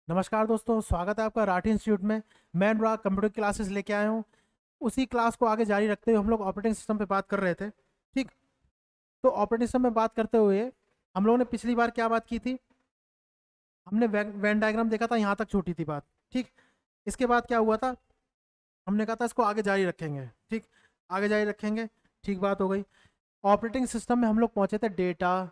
नमस्कार दोस्तों, स्वागत है आपका राठी इंस्टीट्यूट में। मैं अनुराग कंप्यूटर क्लासेस लेके आया हूँ। उसी क्लास को आगे जारी रखते हुए हम लोग ऑपरेटिंग सिस्टम पे बात कर रहे थे। ठीक, तो ऑपरेटिंग सिस्टम में बात करते हुए हम लोगों ने पिछली बार क्या बात की थी? हमने वैन डायग्राम देखा था, यहाँ तक छूटी थी बात। ठीक, इसके बाद क्या हुआ था? हमने कहा था इसको आगे जारी रखेंगे। ठीक, आगे जारी रखेंगे। ठीक, बात हो गई। ऑपरेटिंग सिस्टम में हम लोग पहुंचे थे data,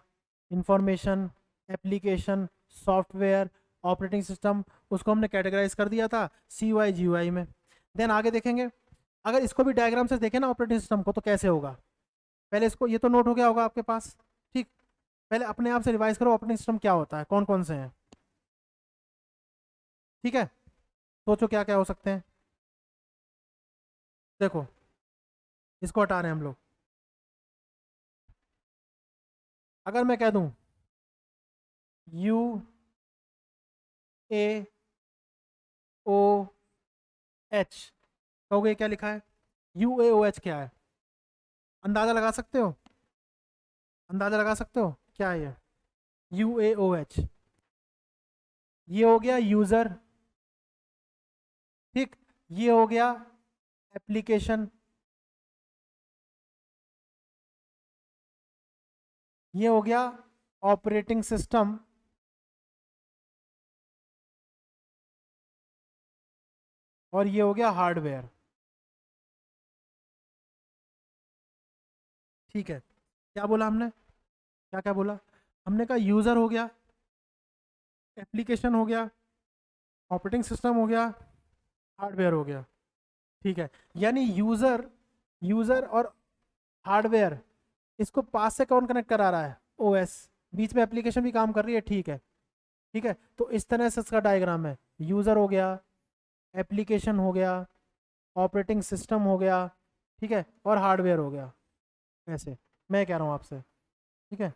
information, application, software, operating system. उसको हमने कैटेगराइज कर दिया था CUI GUI में। देन आगे देखेंगे, अगर इसको भी डायग्राम से देखें ना ऑपरेटिंग सिस्टम को, तो कैसे होगा। पहले इसको, ये तो नोट हो गया होगा आपके पास। ठीक, पहले अपने आप से रिवाइज करो ऑपरेटिंग सिस्टम क्या होता है, कौन कौन से हैं। ठीक है, सोचो क्या क्या हो सकते हैं। देखो, इसको हटा रहे हैं हम लोग। अगर मैं कह दूं UAOH, कहोगे क्या लिखा है? UAOH क्या है? अंदाजा लगा सकते हो? अंदाजा लगा सकते हो क्या है ये? UAOH, ये हो गया यूजर। ठीक, ये हो गया एप्लीकेशन, ये हो गया ऑपरेटिंग सिस्टम, और ये हो गया हार्डवेयर। ठीक है, क्या बोला हमने? क्या क्या बोला? हमने कहा यूजर हो गया, एप्लीकेशन हो गया, ऑपरेटिंग सिस्टम हो गया, हार्डवेयर हो गया। ठीक है, यानी यूजर, यूजर और हार्डवेयर, इसको पास से कौन कनेक्ट करा रहा है? OS। बीच में एप्लीकेशन भी काम कर रही है। ठीक है, ठीक है, तो इस तरह से इसका डायग्राम है। यूजर हो गया, एप्लीकेशन हो गया, ऑपरेटिंग सिस्टम हो गया, ठीक है, और हार्डवेयर हो गया। ऐसे मैं कह रहा हूँ आपसे। ठीक है,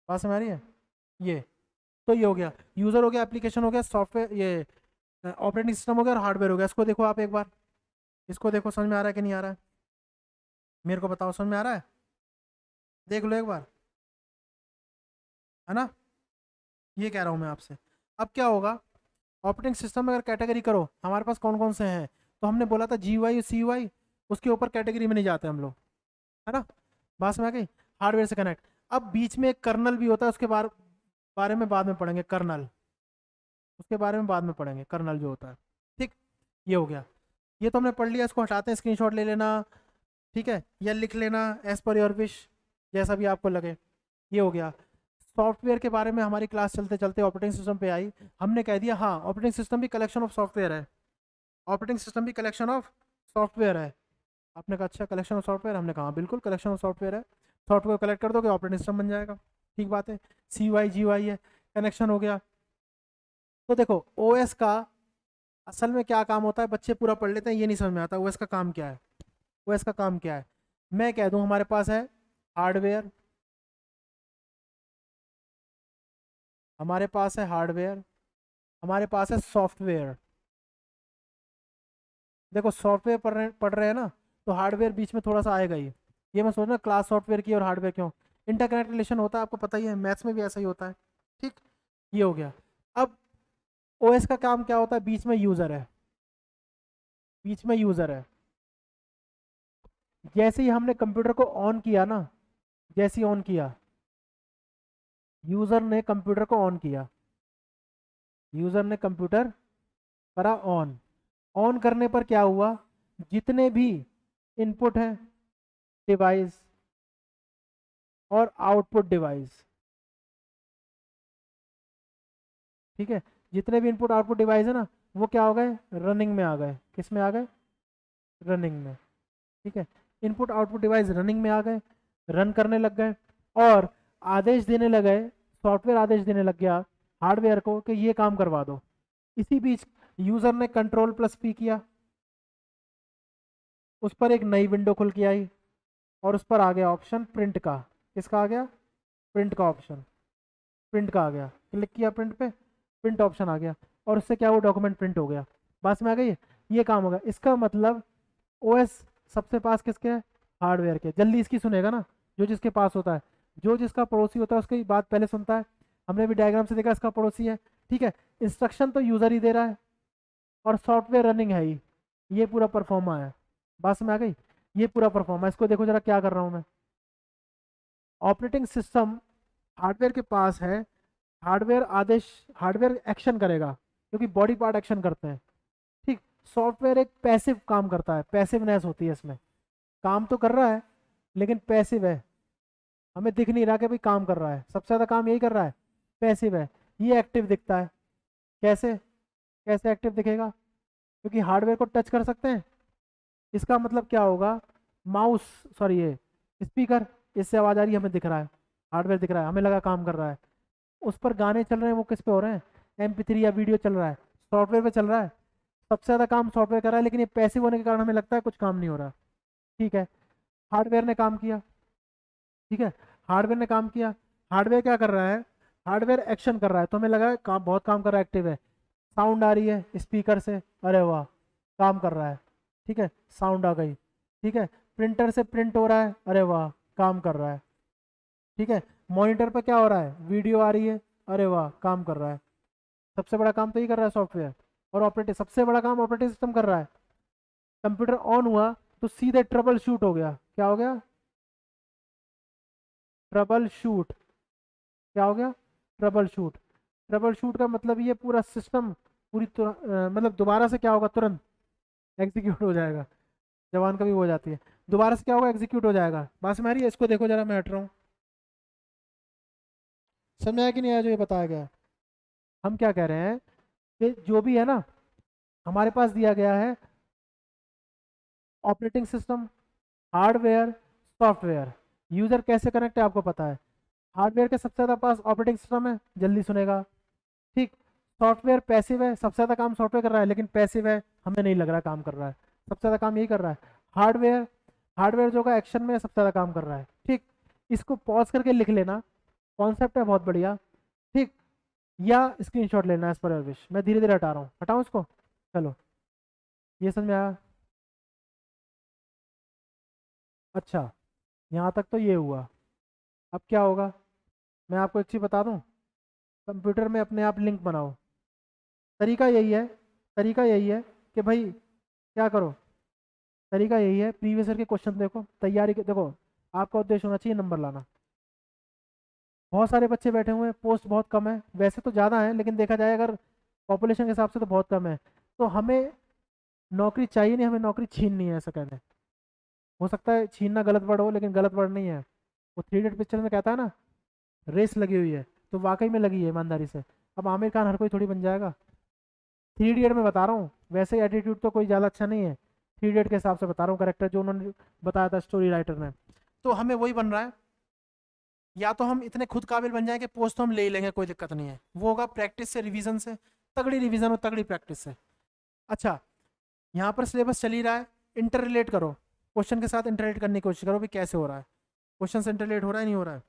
बात समझ आ रही है? ये तो ये हो गया, यूजर हो गया, एप्लीकेशन हो गया, सॉफ्टवेयर, ये ऑपरेटिंग सिस्टम हो गया और हार्डवेयर हो गया। इसको देखो आप एक बार, इसको देखो, समझ में आ रहा है कि नहीं आ रहा है? मेरे को बताओ, समझ में आ रहा है? देख लो एक बार, है ना? ये कह रहा हूँ मैं आपसे। अब क्या होगा, ऑपरेटिंग सिस्टम में अगर कैटेगरी करो, हमारे पास कौन कौन से हैं? तो हमने बोला था GUI और CUI, उसके ऊपर कैटेगरी में नहीं जाते हम लोग, है ना? बात समझ आ गई? हार्डवेयर से कनेक्ट। अब बीच में एक कर्नल भी होता है, उसके बारे में बाद में पढ़ेंगे। कर्नल, उसके बारे में बाद में पढ़ेंगे, कर्नल जो होता है। ठीक, ये हो गया। ये तो हमने पढ़ लिया, इसको हटाते हैं, स्क्रीनशॉट ले लेना। ठीक है, या लिख लेना एज पर योर विश, जैसा भी आपको लगे। ये हो गया। सॉफ्टवेयर के बारे में हमारी क्लास चलते चलते ऑपरेटिंग सिस्टम पे आई। हमने कह दिया हाँ, ऑपरेटिंग सिस्टम भी कलेक्शन ऑफ सॉफ्टवेयर है। ऑपरेटिंग सिस्टम भी कलेक्शन ऑफ सॉफ्टवेयर है। आपने कहा अच्छा, कलेक्शन ऑफ सॉफ्टवेयर। हमने कहा हाँ, बिल्कुल कलेक्शन ऑफ सॉफ्टवेयर है। सॉफ्टवेयर कलेक्ट कर दोगे, ऑपरेटिंग सिस्टम बन जाएगा। ठीक बात है। CUI GUI है, कनेक्शन हो गया। तो देखो, OS का असल में क्या काम होता है, बच्चे पूरा पढ़ लेते हैं, ये नहीं समझ में आता OS का काम क्या है। OS का काम क्या है? मैं कह दूं, हमारे पास है हार्डवेयर, हमारे पास है हार्डवेयर, हमारे पास है सॉफ्टवेयर। देखो, सॉफ्टवेयर पढ़ रहे हैं ना, तो हार्डवेयर बीच में थोड़ा सा आएगा ही। ये मैं सोच रहा क्लास सॉफ्टवेयर की और हार्डवेयर क्यों, इंटरकनेक्ट रिलेशन होता है, आपको पता ही है, मैथ्स में भी ऐसा ही होता है। ठीक, ये हो गया। अब OS का काम क्या होता है? बीच में यूजर है, बीच में यूजर है। जैसे ही हमने कंप्यूटर को ऑन किया ना, जैसे ही ऑन किया, यूजर ने कंप्यूटर को ऑन किया, यूजर ने कंप्यूटर करा ऑन। ऑन करने पर क्या हुआ? जितने भी इनपुट हैं डिवाइस और आउटपुट डिवाइस, ठीक है, जितने भी इनपुट आउटपुट डिवाइस है ना, वो क्या हो गए? रनिंग में आ गए। किस में आ गए? रनिंग में। ठीक है, इनपुट आउटपुट डिवाइस रनिंग में आ गए, रन करने लग गए, और आदेश देने लगे, सॉफ्टवेयर आदेश देने लग गया हार्डवेयर को कि ये काम करवा दो। इसी बीच यूजर ने Ctrl+P किया, उस पर एक नई विंडो खुल के आई, और उस पर आ गया ऑप्शन प्रिंट का। किसका आ गया? प्रिंट का ऑप्शन, प्रिंट का आ गया। क्लिक किया प्रिंट पे, प्रिंट ऑप्शन आ गया, और उससे क्या, वो डॉक्यूमेंट प्रिंट हो गया। बस में आ गई, ये काम होगा। इसका मतलब OS सबसे पास किसके है? हार्डवेयर के। जल्दी इसकी सुनेगा ना, जो जिसके पास होता है, जो जिसका पड़ोसी होता है उसकी बात पहले सुनता है। हमने भी डायग्राम से देखा, इसका पड़ोसी है। ठीक है, इंस्ट्रक्शन तो यूज़र ही दे रहा है और सॉफ्टवेयर रनिंग है ही, ये पूरा परफॉर्मा है। बात में आ गई, ये पूरा परफॉर्मा। इसको देखो जरा क्या कर रहा हूँ मैं। ऑपरेटिंग सिस्टम हार्डवेयर के पास है, हार्डवेयर आदेश, हार्डवेयर एक्शन करेगा क्योंकि बॉडी पार्ट एक्शन करते हैं। ठीक, सॉफ्टवेयर एक पैसिव काम करता है, पैसिवनेस होती है इसमें, काम तो कर रहा है लेकिन पैसिव है, हमें दिख नहीं रहा कि भाई काम कर रहा है, सबसे ज़्यादा काम यही कर रहा है, पैसिव है। ये एक्टिव दिखता है, कैसे, कैसे एक्टिव दिखेगा, क्योंकि हार्डवेयर को टच कर सकते हैं। इसका मतलब क्या होगा, माउस, सॉरी ये स्पीकर, इससे आवाज़ आ रही है, हमें दिख रहा है, हार्डवेयर दिख रहा है, हमें लगा काम कर रहा है। उस पर गाने चल रहे हैं, वो किस पे हो रहे हैं, MP3 या वीडियो चल रहा है, सॉफ्टवेयर पे चल रहा है। सबसे ज़्यादा काम सॉफ्टवेयर कर रहा है, लेकिन ये पैसिव होने के कारण हमें लगता है कुछ काम नहीं हो रहा। ठीक है, हार्डवेयर ने काम किया, ठीक है, हार्डवेयर ने काम किया। हार्डवेयर क्या कर रहा है, हार्डवेयर एक्शन कर रहा है, तो हमें लगा है काम, बहुत काम कर रहा है, एक्टिव है। साउंड आ रही है स्पीकर से, अरे वाह काम कर रहा है, ठीक है, साउंड आ गई। ठीक है, प्रिंटर से प्रिंट हो रहा है, अरे वाह काम कर रहा है। ठीक है, मॉनिटर पे क्या हो रहा है, वीडियो आ रही है, अरे वाह काम कर रहा है। सबसे बड़ा काम तो ये कर रहा है सॉफ्टवेयर। और ऑपरेटिंग, सबसे बड़ा काम ऑपरेटिंग सिस्टम कर रहा है। कंप्यूटर ऑन हुआ तो सीधे ट्रबल शूट हो गया, क्या हो गया, ट्रबल शूट, क्या हो गया, ट्रबल शूट। ट्रबल शूट का मतलब ये पूरा सिस्टम पूरी मतलब दोबारा से क्या होगा, तुरंत एग्जीक्यूट हो जाएगा। जवान कभी हो जाती है, दोबारा से क्या होगा, एग्जीक्यूट हो जाएगा। बात समझ आ रही है, इसको देखो जरा, मैं हट रहा हूँ, समझ में आया कि नहीं आया जो ये बताया गया है? हम क्या कह रहे हैं कि जो भी है ना, हमारे पास दिया गया है operating system, hardware, software. User कैसे कनेक्ट है आपको पता है, हार्डवेयर के सबसे ज़्यादा पास ऑपरेटिंग सिस्टम है, जल्दी सुनेगा। ठीक, सॉफ्टवेयर पैसिव है, सबसे ज़्यादा काम सॉफ्टवेयर कर रहा है लेकिन पैसिव है, हमें नहीं लग रहा काम कर रहा है, सबसे ज़्यादा काम यही कर रहा है। हार्डवेयर, हार्डवेयर जो का एक्शन में सबसे ज़्यादा काम कर रहा है। ठीक, इसको पॉज करके लिख लेना, कॉन्सेप्ट है बहुत बढ़िया। ठीक, या स्क्रीनशॉट लेना एज पर योर विश, मैं धीरे धीरे हटा रहा हूँ, हटाऊँ इसको, चलो ये समझ में आया। अच्छा, यहाँ तक तो ये हुआ। अब क्या होगा, मैं आपको एक चीज़ बता दूँ, कंप्यूटर में अपने आप लिंक बनाओ। तरीका यही है, तरीका यही है कि भाई क्या करो, तरीका यही है, प्रीवियस ईयर के क्वेश्चन देखो, तैयारी के देखो, आपका उद्देश्य होना चाहिए नंबर लाना। बहुत सारे बच्चे बैठे हुए हैं, पोस्ट बहुत कम है, वैसे तो ज़्यादा है लेकिन देखा जाए अगर पॉपुलेशन के हिसाब से तो बहुत कम है। तो हमें नौकरी चाहिए नहीं, हमें नौकरी छीननी है, ऐसा कहते हैं। हो सकता है छीनना गलत वर्ड हो, लेकिन गलत वर्ड नहीं है। वो 3 इडियट पिक्चर में कहता है ना, रेस लगी हुई है, तो वाकई में लगी है ईमानदारी से। अब आमिर खान हर कोई थोड़ी बन जाएगा। 3 इडियट में बता रहा हूँ, वैसे एटीट्यूड तो कोई ज़्यादा अच्छा नहीं है, 3 इडियट के हिसाब से बता रहा हूँ, करेक्टर जो उन्होंने बताया था स्टोरी राइटर ने। तो हमें वही बन रहा है, या तो हम इतने खुद काबिल बन जाए कि पोस्ट तो हम ले ही लेंगे, कोई दिक्कत नहीं है, वो होगा प्रैक्टिस से, रिवीजन से, तगड़ी रिवीजन और तगड़ी प्रैक्टिस से। अच्छा, यहाँ पर सिलेबस चल ही रहा है, इंटर रिलेट करो, क्वेश्चन के साथ इंटर रिलेट करने की कोशिश करो भी कैसे हो रहा है, क्वेश्चन से इंटर रिलेट हो रहा है नहीं हो रहा है।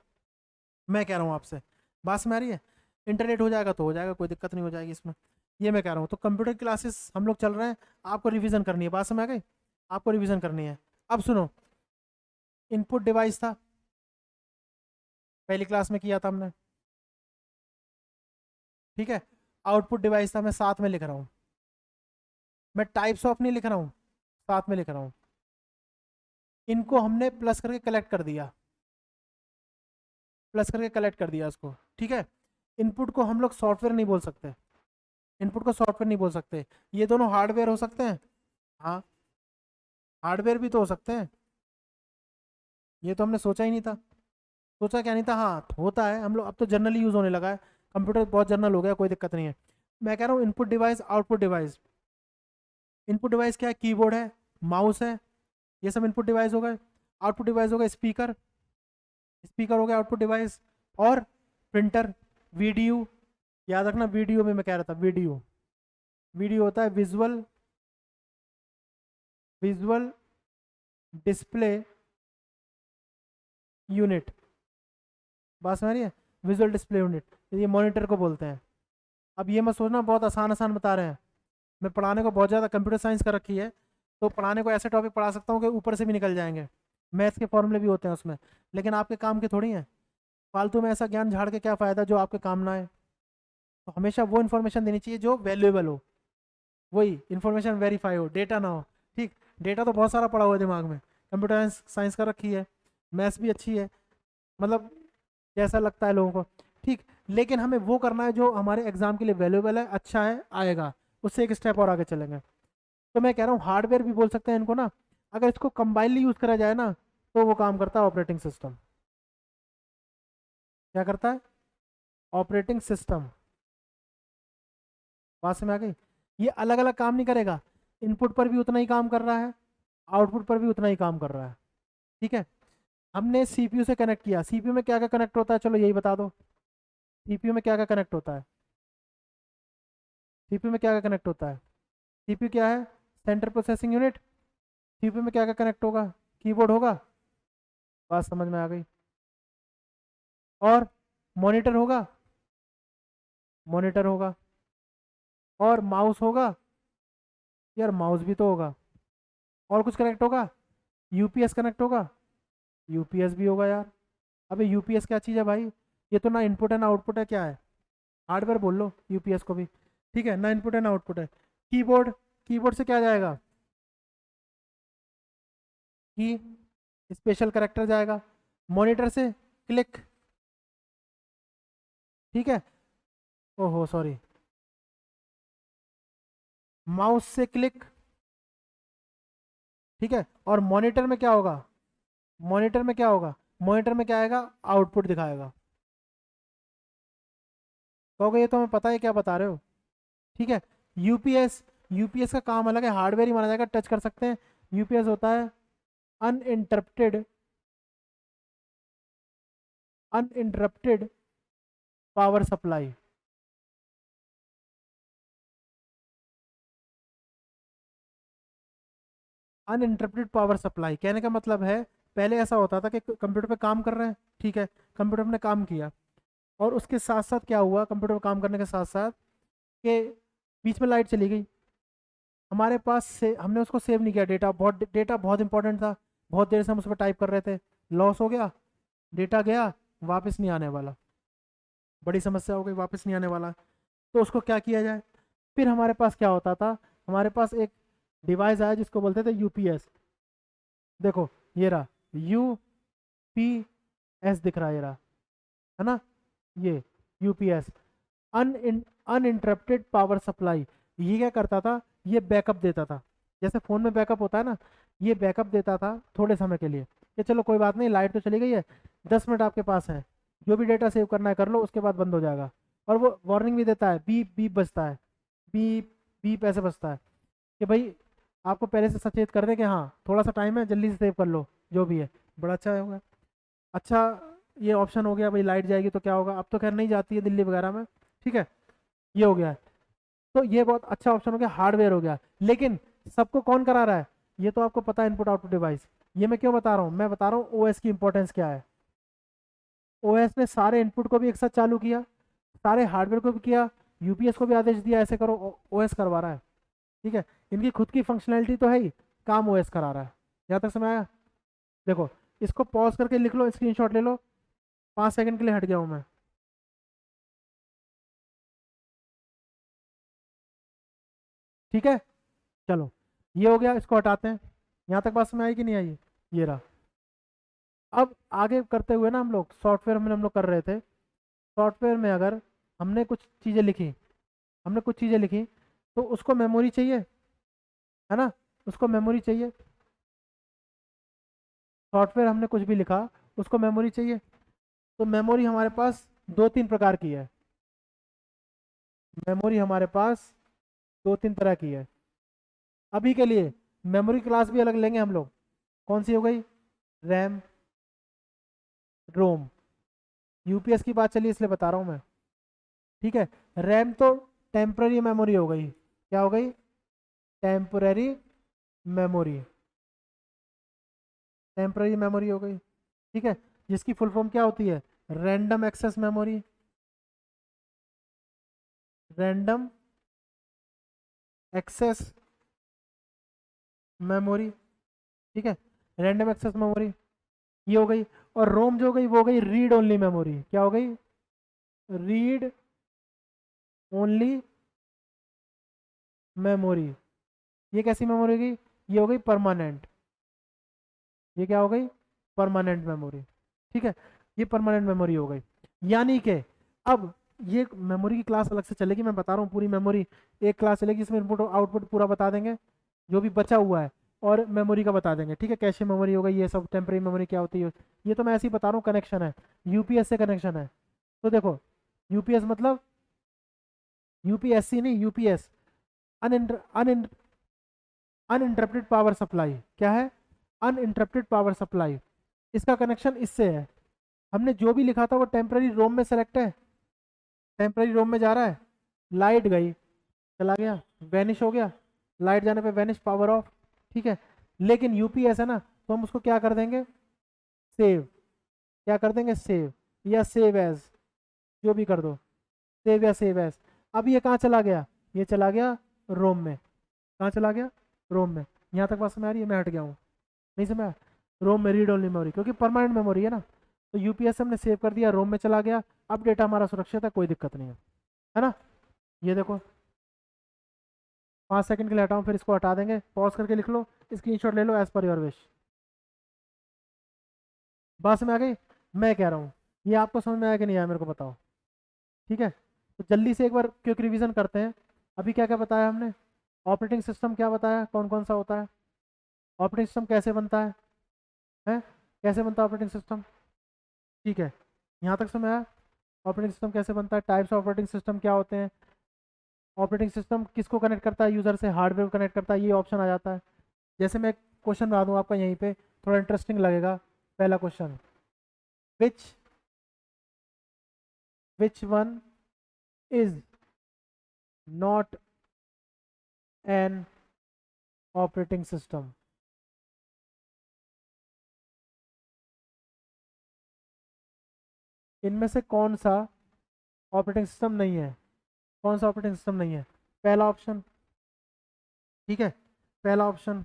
मैं कह रहा हूँ आपसे, बात समझ आ रही है, इंटर रिलेट हो जाएगा तो हो जाएगा, कोई दिक्कत नहीं हो जाएगी इसमें, ये मैं कह रहा हूँ। तो कंप्यूटर क्लासेस हम लोग चल रहे हैं, आपको रिवीजन करनी है, बात समझ आ गई, आपको रिवीजन करनी है। अब सुनो, इनपुट डिवाइस था, पहली क्लास में किया था हमने, ठीक है। आउटपुट डिवाइस था, मैं साथ में लिख रहा हूँ, मैं टाइप्स ऑफ नहीं लिख रहा हूँ, साथ में लिख रहा हूँ। इनको हमने प्लस करके कलेक्ट कर दिया, प्लस करके कलेक्ट कर दिया उसको, ठीक है। इनपुट को हम लोग सॉफ्टवेयर नहीं बोल सकते, इनपुट को सॉफ्टवेयर नहीं बोल सकते, ये दोनों हार्डवेयर हो सकते हैं, हाँ हार्डवेयर भी तो हो सकते हैं, ये तो हमने सोचा ही नहीं था। सोचा क्या नहीं था, हाँ होता है, हम लोग अब तो जनरली यूज़ होने लगा है, कंप्यूटर बहुत जनरल हो गया, कोई दिक्कत नहीं है। मैं कह रहा हूँ input device, output device. Input device क्या है, कीबोर्ड है, माउस है, ये सब इनपुट डिवाइस हो गए। आउटपुट डिवाइस हो गए स्पीकर, स्पीकर हो गया आउटपुट डिवाइस, और प्रिंटर, वीडियो, याद रखना वीडियो में मैं कह रहा था, वीडियो, वीडियो होता है विजुअल, विजुअल डिस्प्ले यूनिट, बात समझ रही है, विजुअल डिस्प्ले यूनिट, ये मॉनिटर को बोलते हैं। अब ये मत सोचना बहुत आसान आसान बता रहे हैं, मैं पढ़ाने को बहुत ज़्यादा कंप्यूटर साइंस का रखी है, तो पढ़ाने को ऐसे टॉपिक पढ़ा सकता हूँ कि ऊपर से भी निकल जाएंगे, मैथ्स के फॉर्मूले भी होते हैं उसमें, लेकिन आपके काम के थोड़ी हैं। फालतू में ऐसा ज्ञान झाड़ के क्या फ़ायदा जो आपके काम ना आए। तो हमेशा वो इन्फॉर्मेशन देनी चाहिए जो वैल्यूएबल हो, वही इन्फॉर्मेशन वेरीफाई हो, डेटा ना हो। ठीक, डेटा तो बहुत सारा पड़ा हुआ है दिमाग में, कंप्यूटर साइंस का रखी है, मैथ्स भी अच्छी है, मतलब जैसा लगता है लोगों को। ठीक, लेकिन हमें वो करना है जो हमारे एग्जाम के लिए वैल्यूएबल है, अच्छा है, आएगा, उससे एक स्टेप और आगे चलेंगे। तो मैं कह रहा हूँ हार्डवेयर भी बोल सकते हैं इनको ना, अगर इसको कंबाइनली यूज करा जाए ना तो वो काम करता है ऑपरेटिंग सिस्टम। क्या करता है? Operating system. बात समझ आ गई? ये अलग अलग काम नहीं करेगा, इनपुट पर भी उतना ही काम कर रहा है, आउटपुट पर भी उतना ही काम कर रहा है। ठीक है, हमने सीपीयू से कनेक्ट किया, सीपीयू में क्या क्या कनेक्ट होता है, चलो यही बता दो। सीपीयू में क्या क्या कनेक्ट होता है? सीपीयू में क्या क्या कनेक्ट होता है? सीपीयू क्या है? Central processing unit. सीपीयू में क्या क्या कनेक्ट होगा? कीबोर्ड होगा। बात समझ में आ गई? और मॉनिटर होगा। मॉनिटर होगा। और माउस होगा। यार माउस भी तो होगा। और कुछ कनेक्ट होगा? यूपीएस कनेक्ट होगा। यूपीएस भी होगा यार। अबे यूपीएस क्या चीज़ है भाई? ये तो ना इनपुट है ना आउटपुट है, क्या है? हार्डवेयर बोल लो यूपीएस को भी। ठीक है, ना इनपुट है ना आउटपुट है। कीबोर्ड, कीबोर्ड से क्या जाएगा? की, स्पेशल करेक्टर जाएगा। मॉनिटर से क्लिक। ठीक है, ओहो सॉरी, माउस से क्लिक। ठीक है, और मॉनिटर में क्या होगा? मॉनिटर में क्या होगा? मॉनिटर में क्या आएगा? आउटपुट दिखाएगा। कहोगे ये तो हमें पता है, क्या बता रहे हो? ठीक है, यूपीएस, यूपीएस का काम अलग है, हार्डवेयर ही माना जाएगा, टच कर सकते हैं। यूपीएस होता है uninterrupted, uninterrupted power supply. Uninterrupted power supply कहने का मतलब है, पहले ऐसा होता था कि कंप्यूटर पे काम कर रहे हैं, ठीक है, कंप्यूटर ने काम किया, और उसके साथ साथ क्या हुआ, कंप्यूटर पे काम करने के साथ साथ कि बीच में लाइट चली गई, हमारे पास से हमने उसको सेव नहीं किया, डेटा बहुत इंपॉर्टेंट था, बहुत देर से हम उस पर टाइप कर रहे थे, लॉस हो गया, डेटा गया, वापस नहीं आने वाला, बड़ी समस्या हो गई, वापस नहीं आने वाला। तो उसको क्या किया जाए? फिर हमारे पास क्या होता था, हमारे पास एक डिवाइस आया जिसको बोलते थे यूपीएस। देखो ये रहा, यू पी एस दिख रहा है, ये रहा, है ना, ये यूपीएस, अनइंटरप्टेड पावर सप्लाई। ये क्या करता था? ये बैकअप देता था, जैसे फ़ोन में बैकअप होता है ना, ये बैकअप देता था थोड़े समय के लिए, कि चलो कोई बात नहीं, लाइट तो चली गई है, 10 मिनट आपके पास है, जो भी डेटा सेव करना है कर लो, उसके बाद बंद हो जाएगा। और वो वार्निंग भी देता है, बीप बीप बजता है, बीप बीप ऐसे बजता है, कि भाई आपको पहले से सचेत कर दे कि हाँ थोड़ा सा टाइम है, जल्दी से सेव कर लो जो भी है। बड़ा अच्छा होगा। अच्छा, ये ऑप्शन हो गया, भाई लाइट जाएगी तो क्या होगा, अब तो खैर नहीं जाती है दिल्ली वगैरह में। ठीक है, ये हो गया है, तो ये बहुत अच्छा ऑप्शन हो गया, हार्डवेयर हो गया। लेकिन सबको कौन करा रहा है? ये तो आपको पता है, इनपुट आउटपुट डिवाइस। ये मैं क्यों बता रहा हूँ? मैं बता रहा हूँ ओएस की इंपॉर्टेंस क्या है। ओएस ने सारे इनपुट को भी एक साथ चालू किया, सारे हार्डवेयर को भी किया, यूपीएस को भी आदेश दिया ऐसे करो, ओएस करवा रहा है। ठीक है, इनकी खुद की फंक्शनैलिटी तो है ही, काम ओएस करा रहा है। यहाँ तक समय आया? देखो, इसको पॉज करके लिख लो, स्क्रीनशॉट ले लो, 5 सेकंड के लिए हट गया हूँ मैं। ठीक है, चलो, ये हो गया, इसको हटाते हैं। यहाँ तक बात समझ आई कि नहीं आई? ये रहा। अब आगे करते हुए ना, हम लोग सॉफ्टवेयर में हम लोग कर रहे थे, सॉफ्टवेयर में अगर हमने कुछ चीज़ें लिखी, हमने कुछ चीज़ें लिखी, तो उसको मेमोरी चाहिए, है ना, उसको मेमोरी चाहिए। सॉफ्टवेयर हमने कुछ भी लिखा, उसको मेमोरी चाहिए। तो मेमोरी हमारे पास दो तीन प्रकार की है, मेमोरी हमारे पास दो तीन तरह की है। अभी के लिए मेमोरी क्लास भी अलग लेंगे हम लोग। कौन सी हो गई? रैम, रोम। यूपीएस की बात चली इसलिए बता रहा हूँ मैं। ठीक है, रैम तो टेम्पररी मेमोरी हो गई, क्या हो गई? टेम्पररी मेमोरी, टेम्पररी मेमोरी हो गई। ठीक है, जिसकी फुल फॉर्म क्या होती है? Random access memory, random access memory. ठीक है, रैंडम एक्सेस मेमोरी, ये हो गई। और रोम जो हो गई वो हो गई रीड ओनली मेमोरी, क्या हो गई? Read only memory. ये कैसी मेमोरी होगी? ये हो गई परमानेंट। ये क्या हो गई? Permanent memory. ठीक है, ये परमानेंट मेमोरी हो गई। यानी कि अब ये मेमोरी की क्लास अलग से चलेगी, मैं बता रहा हूँ। पूरी मेमोरी एक क्लास चलेगी, इसमें इनपुट आउटपुट पूरा बता देंगे जो भी बचा हुआ है, और मेमोरी का बता देंगे। ठीक है, कैशे मेमोरी हो गई, ये सब टेम्परेरी मेमोरी क्या होती है, ये तो मैं ऐसे ही बता रहा हूँ। कनेक्शन है, यूपीएस से कनेक्शन है। तो देखो, यूपीएस मतलब यूपीएससी नहीं, यूपीएस, अनइंटरप्टेड पावर सप्लाई। क्या है? Uninterrupted power supply. इसका कनेक्शन इससे है। हमने जो भी लिखा था वो टेम्पररी रोम में सेलेक्ट है, टेम्पररी रोम में जा रहा है। लाइट गई, चला गया, वैनिश हो गया, लाइट जाने पे वैनिश, पावर ऑफ। ठीक है, लेकिन यूपीएस है ना, तो हम उसको क्या कर देंगे? सेव। क्या कर देंगे? सेव, या सेव एज, जो भी कर दो, सेव या सेव एज। अब ये कहाँ चला गया? ये चला गया रोम में। कहाँ चला गया? रोम में। यहाँ तक बात समझ आ रही है? मैं हट गया हूँ, नहीं समझ? रोम में रीड ओनली मेमोरी, क्योंकि परमानेंट मेमोरी है ना, तो यूपीएस हमने सेव कर दिया, रोम में चला गया। अब डेटा हमारा सुरक्षित है, कोई दिक्कत नहीं है ना? ये देखो, 5 सेकंड के लिए हटाऊं, फिर इसको हटा देंगे। पॉज करके लिख लो, स्क्रीनशॉट ले लो, एज पर योर विश। बात में आ गई? मैं कह रहा हूँ, ये आपको समझ में आया कि नहीं आया, मेरे को बताओ। ठीक है, तो जल्दी से एक बार क्विक रिवीजन करते हैं। अभी क्या क्या बताया हमने? ऑपरेटिंग सिस्टम क्या बताया, कौन कौन सा होता है, ऑपरेटिंग सिस्टम कैसे बनता है? कैसे बनता है ऑपरेटिंग सिस्टम? ठीक है, यहाँ तक समझ आया? ऑपरेटिंग सिस्टम कैसे बनता है, टाइप्स ऑफ ऑपरेटिंग सिस्टम क्या होते हैं, ऑपरेटिंग सिस्टम किसको कनेक्ट करता है, यूजर से, हार्डवेयर को कनेक्ट करता है, ये ऑप्शन आ जाता है। जैसे मैं क्वेश्चन बना दूँ आपका यहीं पे, थोड़ा इंटरेस्टिंग लगेगा। पहला question, which which one is not an operating system? इनमें से कौन सा ऑपरेटिंग सिस्टम नहीं है? कौन सा ऑपरेटिंग सिस्टम नहीं है? पहला ऑप्शन। ठीक है, पहला ऑप्शन,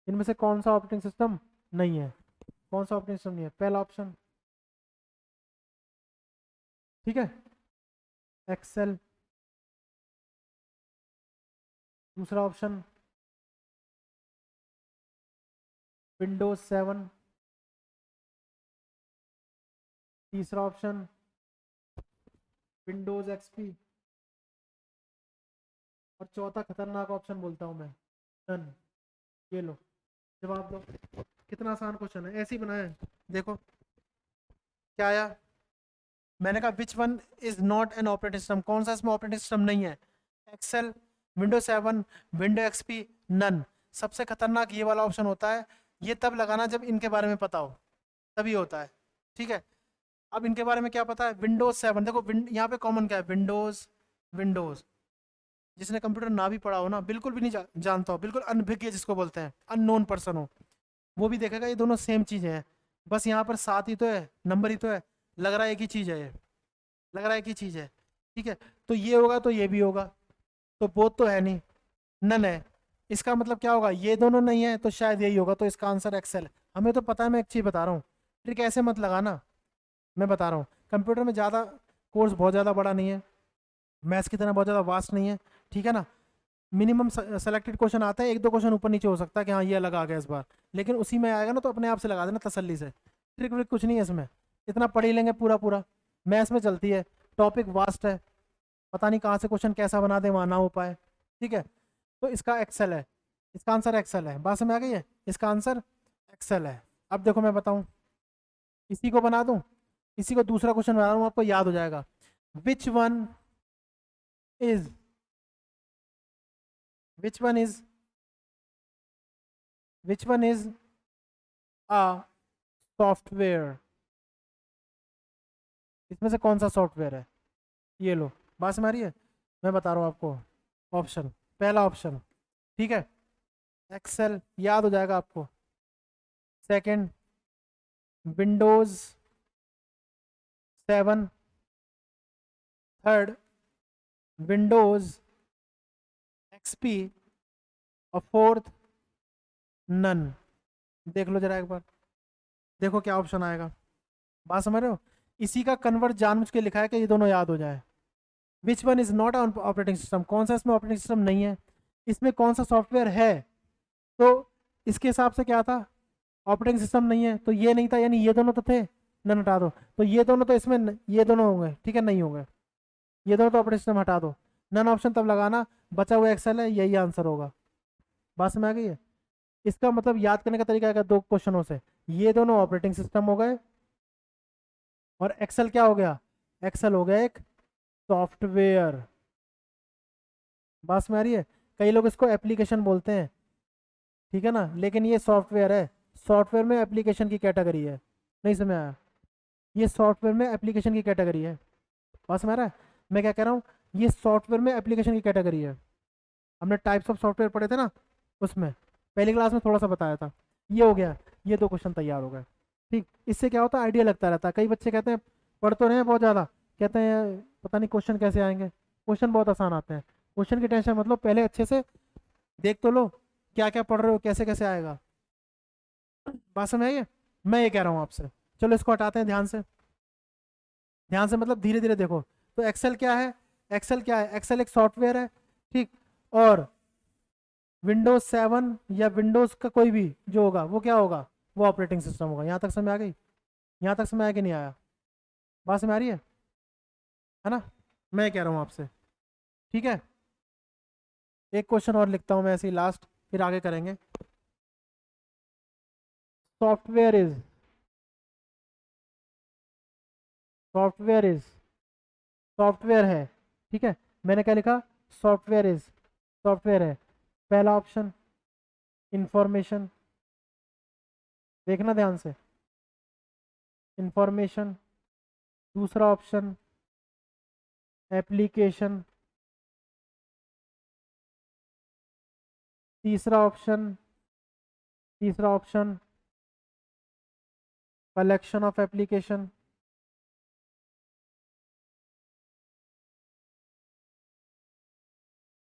इनमें से कौन सा ऑपरेटिंग सिस्टम नहीं है? कौन सा ऑपरेटिंग सिस्टम नहीं है? पहला ऑप्शन। ठीक है, एक्सेल। दूसरा ऑप्शन, विंडोज 7। तीसरा ऑप्शन, विंडोज XP। और चौथा खतरनाक ऑप्शन बोलता हूँ मैं, डन। ये लो, जवाब दो। कितना आसान क्वेश्चन है, ऐसे ही बनाया है। देखो क्या आया, मैंने कहा which one is not an operating system, कौन सा इसमें ऑपरेटिंग सिस्टम नहीं है? Excel, window 7, window XP, none. सबसे खतरनाक ये वाला ऑप्शन होता है। ये तब लगाना जब इनके बारे में पता हो, तभी होता है। ठीक है, अब इनके बारे में क्या पता है? विंडोज 7, देखो यहाँ पे कॉमन क्या है? Windows, Windows. जिसने कंप्यूटर ना भी पढ़ा हो ना, बिल्कुल भी नहीं जानता हो, बिल्कुल अनभिज्ञ जिसको बोलते हैं, अननोन पर्सन हो, वो भी देखेगा ये दोनों सेम चीज़ें हैं। बस यहाँ पर साथ ही तो है, नंबर ही तो है, लग रहा है एक ही चीज़ है ये, लग रहा है एक ही चीज़ है। ठीक है, तो ये होगा तो ये भी होगा, तो बोथ तो है नहीं, नन है। इसका मतलब क्या होगा? ये दोनों नहीं है तो शायद यही होगा, तो इसका आंसर एक्सेल। हमें तो पता है, मैं एक चीज़ बता रहा हूँ, ट्रिक ऐसे मत लगाना। मैं बता रहा हूँ, कंप्यूटर में ज़्यादा कोर्स बहुत ज़्यादा बड़ा नहीं है, मैथ्स की तरह बहुत ज़्यादा वास्ट नहीं है। ठीक है ना, मिनिमम सेलेक्टेड क्वेश्चन आता है, एक दो क्वेश्चन ऊपर नीचे हो सकता है कि हाँ ये अलग आ गया इस बार, लेकिन उसी में आएगा ना तो अपने आप से लगा देना तसल्ली से। ट्रिक व्रिक कुछ नहीं है इसमें, इतना पढ़ ही लेंगे पूरा पूरा। मैथ्स में चलती है, टॉपिक वास्ट है, पता नहीं कहाँ से क्वेश्चन कैसा बना दे वहाँ ना हो पाए। ठीक है, तो इसका एक्सेल है, इसका आंसर एक्सेल है। बात समझ आ गई है? इसका आंसर एक्सेल है। अब देखो मैं बताऊँ, इसी को बना दूँ, इसी को दूसरा क्वेश्चन बना रहा हूँ, आपको याद हो जाएगा। विच one is which one is which one is a software? इसमें से कौन सा सॉफ्टवेयर है? ये लो, बात समझ आ रही है? मैं बता रहा हूँ आपको ऑप्शन। पहला ऑप्शन, ठीक है, एक्सेल, याद हो जाएगा आपको। Second, Windows 7। Third, Windows XP। और फोर्थ, नन। देख लो जरा एक बार, देखो क्या ऑप्शन आएगा। बात समझ रहे हो? इसी का कन्वर्ट जानबूझ के लिखा है कि ये दोनों याद हो जाए। विच one is not operating system, कौन सा इसमें ऑपरेटिंग सिस्टम नहीं है, इसमें कौन सा सॉफ्टवेयर है। तो इसके हिसाब से क्या था, ऑपरेटिंग सिस्टम नहीं है तो ये नहीं था, यानी ये दोनों तो थे, नन हटा दो, तो ये दोनों तो इसमें ये दोनों होंगे, ठीक है, नहीं होंगे, ये दोनों तो ऑपरेटिंग सिस्टम हटा दो, नन ऑप्शन तब लगाना, बचा हुआ एक्सेल है, यही आंसर होगा। बात समझ आ गई है। इसका मतलब याद करने का तरीका है दो क्वेश्चनों से, ये दोनों ऑपरेटिंग सिस्टम हो गए और एक्सेल क्या हो गया, एक्सेल हो गया एक सॉफ्टवेयर। बात समझ आ रही है। कई लोग इसको एप्लीकेशन बोलते हैं, ठीक है ना, लेकिन ये सॉफ्टवेयर है, सॉफ्टवेयर में एप्लीकेशन की कैटेगरी है। नहीं समझ आया, ये सॉफ्टवेयर में एप्लीकेशन की कैटेगरी है। बात समझ आ रहा है, मैं क्या कह रहा हूँ, ये सॉफ्टवेयर में एप्लीकेशन की कैटेगरी है। हमने टाइप्स ऑफ सॉफ्टवेयर पढ़े थे ना, उसमें पहली क्लास में थोड़ा सा बताया था। ये हो गया, ये दो क्वेश्चन तैयार हो गए। ठीक, इससे क्या होता है, आइडिया लगता रहता है। कई बच्चे कहते हैं पढ़ तो रहे हैं बहुत ज़्यादा, कहते हैं पता नहीं क्वेश्चन कैसे आएंगे, क्वेश्चन बहुत आसान आते हैं। क्वेश्चन की टेंशन मतलब पहले अच्छे से देख तो लो क्या क्या पढ़ रहे हो, कैसे कैसे आएगा। बात समझ आई है। मैं ये कह रहा हूँ आपसे, चलो इसको हटाते हैं ध्यान से, ध्यान से मतलब धीरे धीरे देखो। तो एक्सेल क्या है, एक्सेल क्या है, एक्सेल एक सॉफ्टवेयर है, ठीक। और विंडोज 7 या विंडोज का कोई भी जो होगा वो क्या होगा, वो ऑपरेटिंग सिस्टम होगा। यहाँ तक समझ आ गई, यहाँ तक समझ आया कि नहीं आया, बात समझ आ रही है ना। मैं कह रहा हूँ आपसे, ठीक है। एक क्वेश्चन और लिखता हूँ मैं ऐसे ही लास्ट, फिर आगे करेंगे। Software is, software is, software है, ठीक है। मैंने क्या लिखा, सॉफ्टवेयर इज, सॉफ्टवेयर है। पहला ऑप्शन इंफॉर्मेशन, देखना ध्यान से, इंफॉर्मेशन। दूसरा ऑप्शन एप्लीकेशन। तीसरा ऑप्शन, तीसरा option collection of application.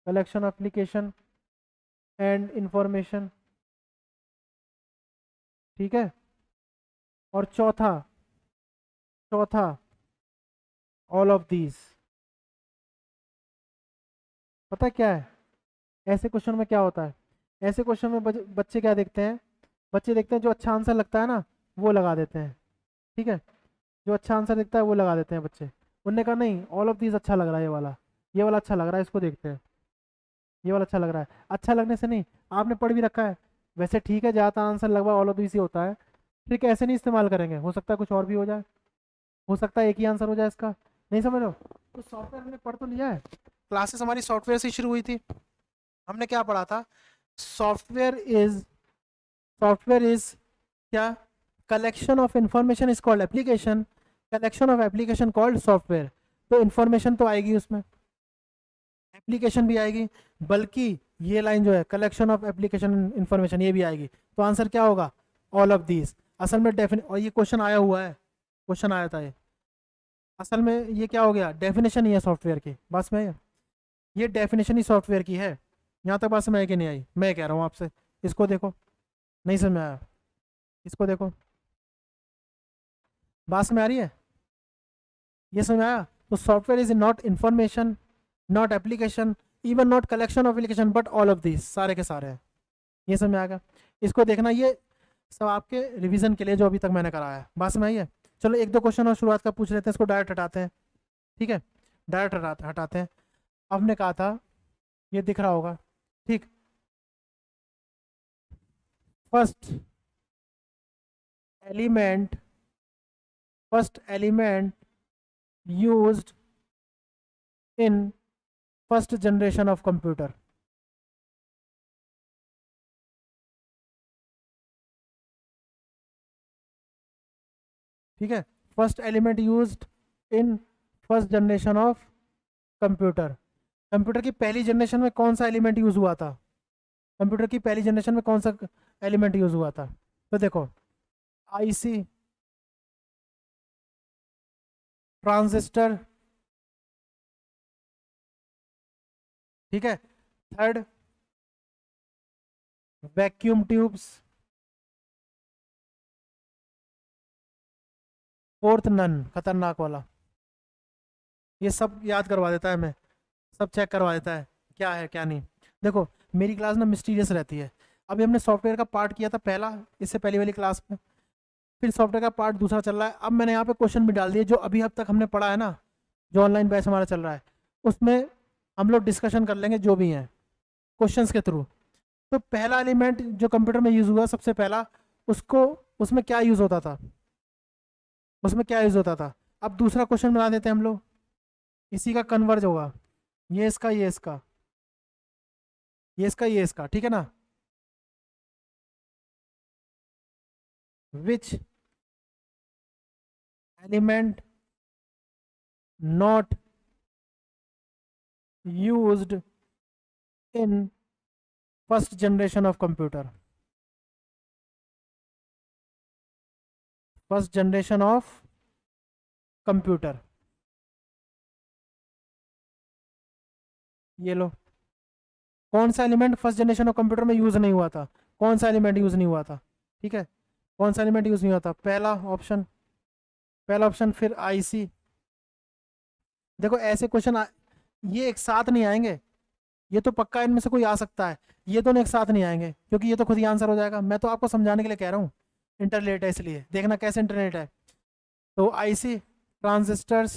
Collection of application and information, ठीक है। और चौथा, चौथा ऑल ऑफ दीज। पता क्या है, ऐसे क्वेश्चन में क्या होता है, ऐसे क्वेश्चन में बच्चे क्या देखते हैं, बच्चे देखते हैं जो अच्छा आंसर लगता है ना वो लगा देते हैं, ठीक है। जो अच्छा आंसर दिखता है वो लगा देते हैं बच्चे। उनने कहा नहीं ऑल ऑफ दीज अच्छा लग रहा है, ये वाला अच्छा लग रहा है, इसको देखते हैं, ये वाला अच्छा लग रहा है। अच्छा लगने से नहीं, आपने पढ़ भी रखा है वैसे, ठीक है, ज़्यादातर आंसर लगभग ऑल ऑफ दीज ही होता है, ठीक है। ऐसे नहीं इस्तेमाल करेंगे, हो सकता है कुछ और भी हो जाए, हो सकता है एक ही आंसर हो जाए इसका। नहीं समझ रहे हो। तो सॉफ्टवेयर हमने पढ़ तो लिया है, क्लासेस हमारी सॉफ्टवेयर से शुरू हुई थी। हमने क्या पढ़ा था, सॉफ्टवेयर इज, सॉफ्टवेयर इज क्या, collection of information is called application, collection of application called software. तो इंफॉर्मेशन तो आएगी उसमें, एप्लीकेशन भी आएगी, बल्कि ये लाइन जो है कलेक्शन ऑफ एप्लीकेशन इंफॉर्मेशन ये भी आएगी। तो आंसर क्या होगा, ऑल ऑफ दीज। असल में और ये क्वेश्चन आया हुआ है, क्वेश्चन आया था ये, असल में ये क्या हो गया, डेफिनेशन ही है सॉफ्टवेयर की। बस में ये डेफिनेशन ही सॉफ्टवेयर की है। यहाँ तक बात समझ आई कि नहीं आई, मैं कह रहा हूँ आपसे, इसको देखो, नहीं समझ में आया, इसको देखो, बात समझ आ रही है, ये समझ आया। तो software is not information, not application, even not collection of application, but all of this, सारे के सारे हैं। ये समझ में आएगा। इसको देखना, ये सब आपके रिवीजन के लिए जो अभी तक मैंने कराया है। बात समझ आई है। चलो एक दो क्वेश्चन और शुरुआत का पूछ लेते हैं, इसको डायरेक्ट हटाते हैं, ठीक है, डायरेक्ट हटाते हैं। हमने कहा था, ये दिख रहा होगा, ठीक। First element, first element used in first generation of computer. ठीक है, first element used in first generation of computer. Computer की पहली जनरेशन में कौन सा एलिमेंट यूज हुआ था, कंप्यूटर की पहली जनरेशन में कौन सा एलिमेंट यूज हुआ था। तो देखो, आईसी, ट्रांजिस्टर, ठीक है। Third vacuum tubes, fourth none, खतरनाक वाला, ये सब याद करवा देता है हमें, सब चेक करवा देता है क्या है क्या नहीं। देखो मेरी क्लास ना मिस्टीरियस रहती है। अभी हमने सॉफ्टवेयर का पार्ट किया था पहला, इससे पहली वाली क्लास में, फिर सॉफ्टवेयर का पार्ट दूसरा चल रहा है। अब मैंने यहाँ पे क्वेश्चन भी डाल दिए जो अभी अब तक हमने पढ़ा है ना, जो ऑनलाइन बैच हमारा चल रहा है, उसमें हम लोग डिस्कशन कर लेंगे जो भी हैं क्वेश्चंस के थ्रू। तो पहला एलिमेंट जो कंप्यूटर में यूज़ हुआ सबसे पहला, उसको, उसमें क्या यूज़ होता था, उसमें क्या यूज़ होता था। अब दूसरा क्वेश्चन बना देते हैं हम लोग, इसी का कन्वर्ज होगा, ये इसका ये इसका, ये इसका ये इसका, ठीक है ना। Which element not used in first generation of computer, first generation of computer, ये लो। कौन सा element first generation of computer में यूज नहीं हुआ था, कौन सा एलिमेंट यूज नहीं हुआ था, ठीक है, कौन सा एलिमेंट यूज नहीं हुआ था, पहला ऑप्शन, पहला ऑप्शन। फिर आईसी। देखो ऐसे क्वेश्चन ये एक साथ नहीं आएंगे, ये तो पक्का इनमें से कोई आ सकता है, ये दोनों एक साथ नहीं आएंगे क्योंकि ये तो खुद ही आंसर हो जाएगा। मैं तो आपको समझाने के लिए कह रहा हूँ, इंटरलेट है इसलिए देखना कैसे इंटरनेट है। तो आईसी, ट्रांजिस्टर्स,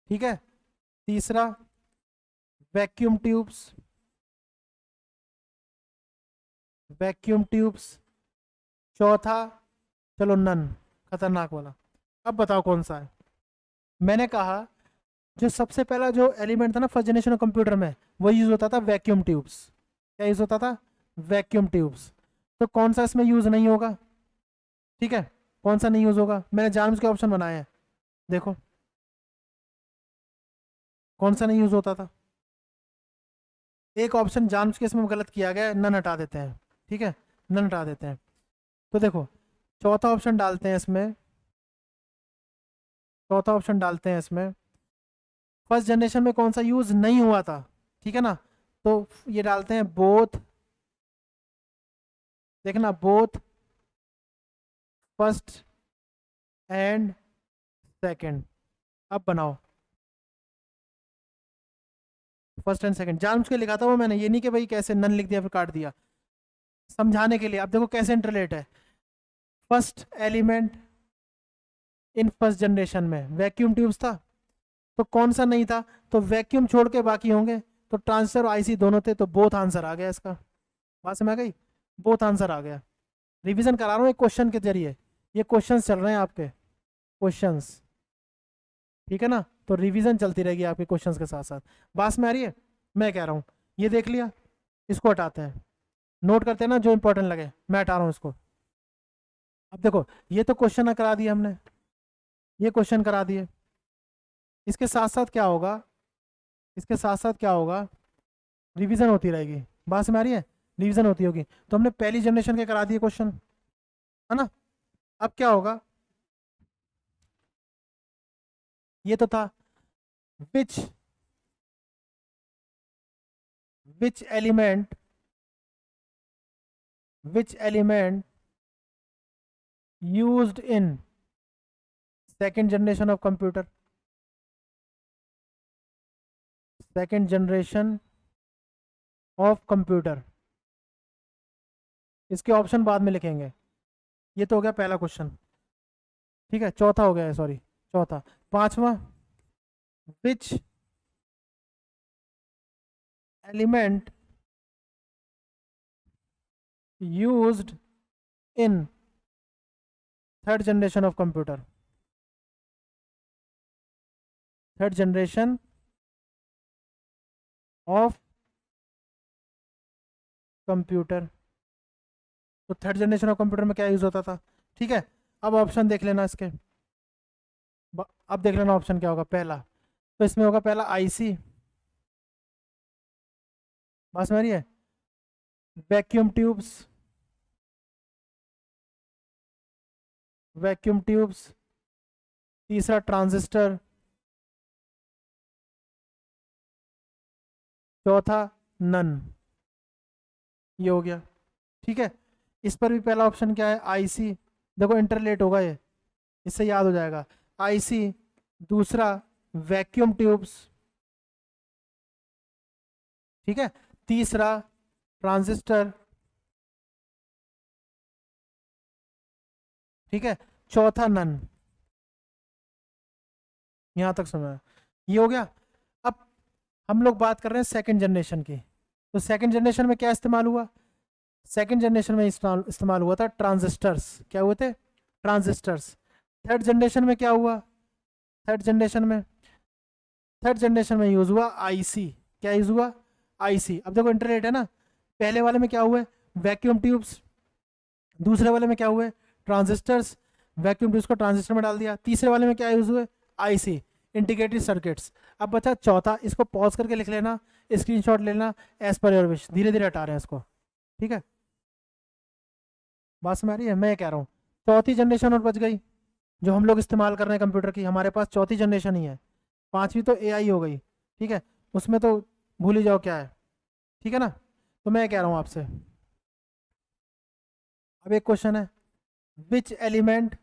ठीक है। तीसरा वैक्यूम ट्यूब्स, वैक्यूम ट्यूब्स। चौथा, चलो नन, खतरनाक वाला। अब बताओ कौन सा है। मैंने कहा जो सबसे पहला जो एलिमेंट था ना फर्स्ट जनरेशन कंप्यूटर में, वो यूज होता था वैक्यूम ट्यूब्स। क्या यूज होता था, वैक्यूम ट्यूब्स। तो कौन सा इसमें यूज नहीं होगा, ठीक है, कौन सा नहीं यूज होगा, मैंने जानबूझ के ऑप्शन बनाए हैं, देखो कौन सा नहीं यूज होता था। एक ऑप्शन जानबूझ के इसमें गलत किया गया है, नन हटा देते हैं, ठीक है, नन हटा देते हैं। तो देखो चौथा ऑप्शन डालते हैं इसमें, चौथा ऑप्शन डालते हैं इसमें, फर्स्ट जनरेशन में कौन सा यूज नहीं हुआ था, ठीक है ना। तो ये डालते हैं बोथ, देखना बोथ फर्स्ट एंड सेकंड। अब बनाओ फर्स्ट एंड सेकंड, जानबूझ के लिखा था वो मैंने, ये नहीं कि भाई कैसे नन लिख दिया फिर काट दिया, समझाने के लिए। अब देखो कैसे इंटरलेट है। First element in first generation में वैक्यूम ट्यूब्स था, तो कौन सा नहीं था, तो वैक्यूम छोड़ के बाकी होंगे, तो ट्रांजिस्टर और आईसी दोनों थे, तो बोथ आंसर आ गया इसका। बात समझ आ गई, बोथ आंसर आ गया। रिवीजन करा रहा हूँ एक क्वेश्चन के जरिए, ये क्वेश्चंस चल रहे हैं आपके, क्वेश्चंस, ठीक है ना। तो रिवीजन चलती रहेगी आपके क्वेश्चंस के साथ साथ। बात में आ रही है, मैं कह रहा हूँ ये देख लिया, इसको हटाते हैं, नोट करते हैं ना जो इंपॉर्टेंट लगे, मैं हटा रहा हूँ इसको। अब देखो ये तो क्वेश्चन करा दिया हमने, ये क्वेश्चन करा दिए, इसके साथ साथ क्या होगा, इसके साथ साथ क्या होगा, रिवीजन होती रहेगी। बात में आ रही है, रिवीजन होती होगी। तो हमने पहली जनरेशन के करा दिए क्वेश्चन, है ना। अब क्या होगा, ये तो था which, which element, which element used in second generation of computer, second generation of computer. इसके ऑप्शन बाद में लिखेंगे। ये तो हो गया पहला क्वेश्चन, ठीक है, चौथा हो गया है, सॉरी चौथा। पांचवा, विच element used in third generation of computer, third generation of computer. तो थर्ड जनरेशन ऑफ कंप्यूटर में क्या यूज होता था, ठीक है। अब ऑप्शन देख लेना इसके, अब देख लेना ऑप्शन क्या होगा पहला। तो इसमें होगा पहला आईसी, बस मेरी है, वैक्यूम ट्यूब्स, वैक्यूम ट्यूब्स। तीसरा ट्रांजिस्टर। चौथा नन। ये हो गया, ठीक है। इस पर भी पहला ऑप्शन क्या है, आईसी। देखो इंटरलेट होगा ये, इससे याद हो जाएगा। आईसी, दूसरा वैक्यूम ट्यूब्स, ठीक है, तीसरा ट्रांजिस्टर, ठीक है, चौथा नन। यहां तक समझ, ये हो गया। अब हम लोग बात कर रहे हैं सेकंड जनरेशन की। तो सेकंड जनरेशन में क्या इस्तेमाल हुआ? सेकंड जनरेशन में इस्तेमाल हुआ था ट्रांजिस्टर्स। क्या हुए थे? ट्रांजिस्टर्स। थर्ड जनरेशन में क्या हुआ? थर्ड जनरेशन में, थर्ड जनरेशन में यूज हुआ आईसी। क्या यूज हुआ? आईसी। अब देखो इंटरनेट है ना, पहले वाले में क्या हुआ? Vacuum tubes. दूसरे वाले में क्या हुए? ट्रांजिस्टर्स। वैक्यूम ट्यूब्स को ट्रांजिस्टर में डाल दिया। तीसरे वाले में क्या यूज हुए? IC, integrated circuits. अब बचा चौथा, इसको पॉज करके लिख लेना, स्क्रीनशॉट लेना, एज पर योर विश। धीरे धीरे हटा रहे हैं इसको, ठीक है? बात समझ आ रही है? मैं ये कह रहा हूँ चौथी जनरेशन और बच गई जो हम लोग इस्तेमाल कर रहे हैं कंप्यूटर की। हमारे पास चौथी जनरेशन ही है, पांचवी तो एआई हो गई, ठीक है? उसमें तो भूल ही जाओ क्या है, ठीक है ना? तो मैं कह रहा हूँ आपसे, अब एक क्वेश्चन है, विच element,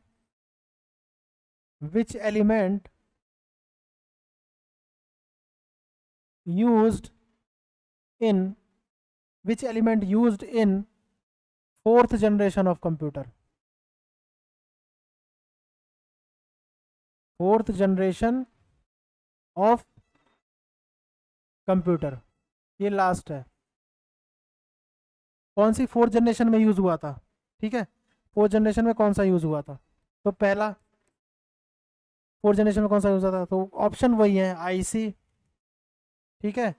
which element used in, which element used in fourth generation of computer? Fourth generation of computer, ये लास्ट है। कौन सी फोर्थ जनरेशन में यूज हुआ था? ठीक है, फोर्थ जनरेशन में कौन सा यूज हुआ था? तो पहला, फोर्थ जनरेशन में कौन सा यूज हुआ था? तो ऑप्शन वही है, आईसी, ठीक है,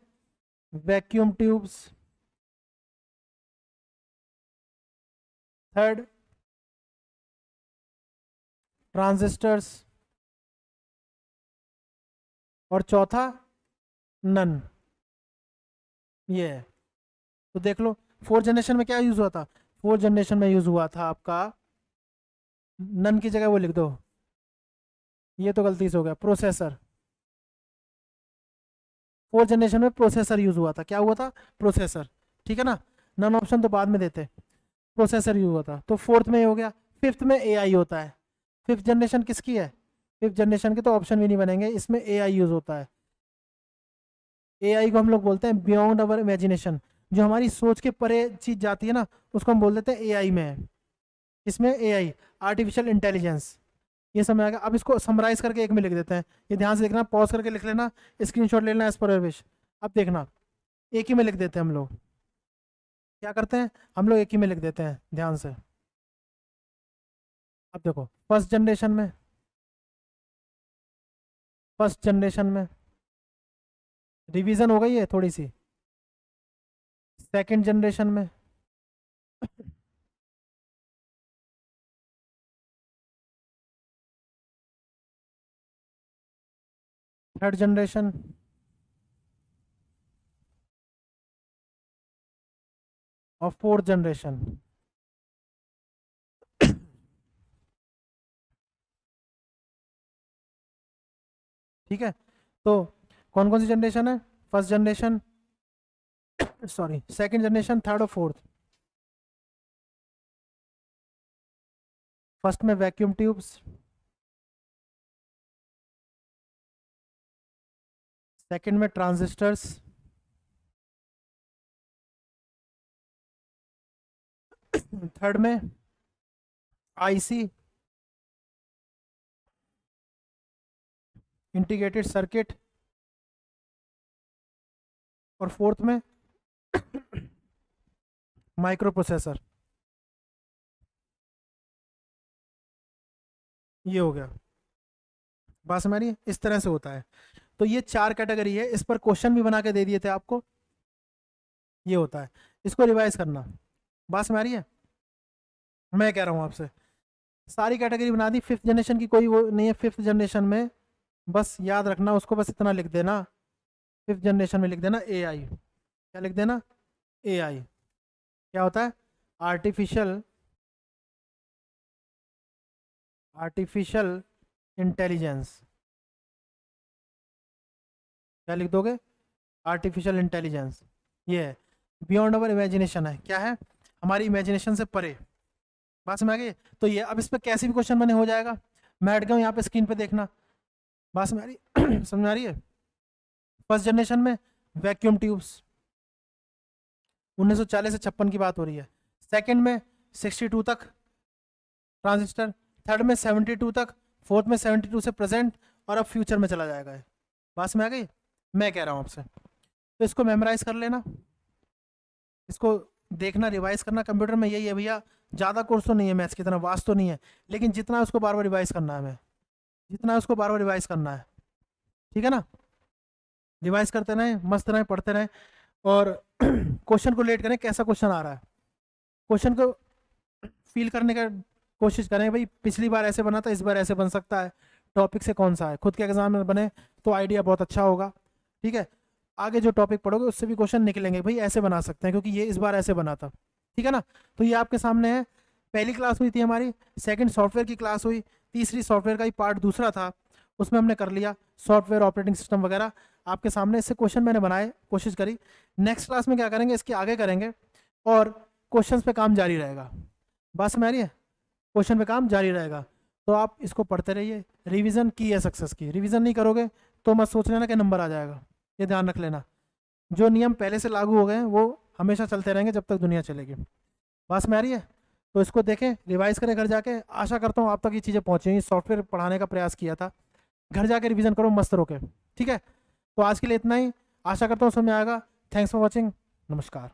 वैक्यूम ट्यूब्स, थर्ड ट्रांजिस्टर्स, और चौथा नन। ये है। तो देख लो फोर्थ जनरेशन में क्या यूज हुआ था? फोर्थ जनरेशन में यूज हुआ था आपका, नन की जगह वो लिख दो, ये तो गलती से हो गया, प्रोसेसर। फोर्थ जनरेशन में प्रोसेसर यूज हुआ था। क्या हुआ था? प्रोसेसर, ठीक है ना? नन ऑप्शन तो बाद में देते, प्रोसेसर यूज हुआ था। तो फोर्थ में हो गया। फिफ्थ में एआई होता है। फिफ्थ जनरेशन किसकी है? फिफ्थ जनरेशन के तो ऑप्शन भी नहीं बनेंगे, इसमें एआई यूज होता है। एआई को हम लोग बोलते हैं बियॉन्ड अवर इमेजिनेशन, जो हमारी सोच के परे चीज जाती है ना, उसको हम बोल देते हैं एआई में है। इसमें एआई, आर्टिफिशियल इंटेलिजेंस, ये समझ आएगा। अब इसको समराइज करके एक में लिख देते हैं, ये ध्यान से देखना, पॉज करके लिख लेना, स्क्रीनशॉट ले लेना एज पर योर विश। अब देखना, एक ही में लिख देते हैं हम लोग। क्या करते हैं हम लोग? एक ही में लिख देते हैं, ध्यान से। अब देखो, फर्स्ट जनरेशन में, फर्स्ट जनरेशन में रिवीजन हो गई है थोड़ी सी। सेकंड जनरेशन में, थर्ड जनरेशन, और फोर्थ जनरेशन। ठीक है, तो कौन कौन सी जनरेशन है? First generation, sorry, second generation, third और फोर्थ। फर्स्ट में वैक्यूम ट्यूब्स, सेकंड में ट्रांजिस्टर्स, थर्ड में आईसी, इंटीग्रेटेड सर्किट, और फोर्थ में माइक्रो प्रोसेसर। ये हो गया। बात समझ रही है? इस तरह से होता है। तो ये चार कैटेगरी है, इस पर क्वेश्चन भी बना के दे दिए थे आपको। ये होता है, इसको रिवाइज करना। बात समझ रही है? मैं कह रहा हूँ आपसे, सारी कैटेगरी बना दी। फिफ्थ जनरेशन की कोई वो नहीं है। फिफ्थ जनरेशन में बस याद रखना उसको, बस इतना लिख देना, फिफ्थ जनरेशन में लिख देना एआई। क्या लिख देना? एआई। क्या होता है? Artificial, artificial intelligence. क्या लिख दोगे? Artificial intelligence. ये है, बियॉन्ड अवर इमेजिनेशन है। क्या है? हमारी इमेजिनेशन से परे। बात समझ आ गई? तो ये अब इस पर कैसे भी क्वेश्चन बने हो जाएगा। मैं हट गया हूँ यहाँ पे, स्क्रीन पे देखना, बात समझ आ रही समझ आ रही है। फर्स्ट जनरेशन में वैक्यूम ट्यूब्स 1940 से 56 की बात हो रही है। सेकंड में 62 तक ट्रांजिस्टर, थर्ड में 72 तक, फोर्थ में 72 से प्रेजेंट, और अब फ्यूचर में चला जाएगा ये। बात में आ गई, मैं कह रहा हूँ आपसे। तो इसको मेमोराइज कर लेना, इसको देखना, रिवाइज करना। कंप्यूटर में यही है भैया, ज़्यादा कोर्स तो नहीं है मैथ्स की तरह, वास्ट तो नहीं है, लेकिन जितना है उसको बार बार रिवाइज करना है हमें, जितना है उसको बार बार रिवाइज करना है, ठीक है ना। रिवाइज करते रहें, मस्त रहें, पढ़ते रहें, और क्वेश्चन को लेट करें, कैसा क्वेश्चन आ रहा है, क्वेश्चन को फील करने का कोशिश करें, भाई पिछली बार ऐसे बना था, इस बार ऐसे बन सकता है, टॉपिक से कौन सा है, खुद के एग्जाम में बने तो आइडिया बहुत अच्छा होगा, ठीक है। आगे जो टॉपिक पढ़ोगे उससे भी क्वेश्चन निकलेंगे, भाई ऐसे बना सकते हैं क्योंकि ये इस बार ऐसे बना था, ठीक है ना। तो ये आपके सामने है, पहली क्लास हुई थी हमारी, सेकंड सॉफ्टवेयर की क्लास हुई, तीसरी सॉफ्टवेयर का ही पार्ट दूसरा था, उसमें हमने कर लिया सॉफ्टवेयर, ऑपरेटिंग सिस्टम वगैरह आपके सामने, इससे क्वेश्चन मैंने बनाए, कोशिश करी। नेक्स्ट क्लास में क्या करेंगे, इसके आगे करेंगे, और क्वेश्चन पे काम जारी रहेगा। बात समझ आ रही है, क्वेश्चन पे काम जारी रहेगा, तो आप इसको पढ़ते रहिए। रिवीजन की है सक्सेस की, रिवीजन नहीं करोगे तो मत सोच लेना कि नंबर आ जाएगा, ये ध्यान रख लेना। जो नियम पहले से लागू हो गए हैं वो हमेशा चलते रहेंगे जब तक दुनिया चलेगी। बात में आ रही है, तो इसको देखें, रिवाइज करें घर जाके। आशा करता हूँ आप तक ये चीज़ें पहुँचेंगी, सॉफ्टवेयर पढ़ाने का प्रयास किया था, घर जाके रिवीजन करो मस्त रोके, ठीक है। तो आज के लिए इतना ही, आशा करता हूँ समझ में आएगा। थैंक्स फॉर वॉचिंग, नमस्कार।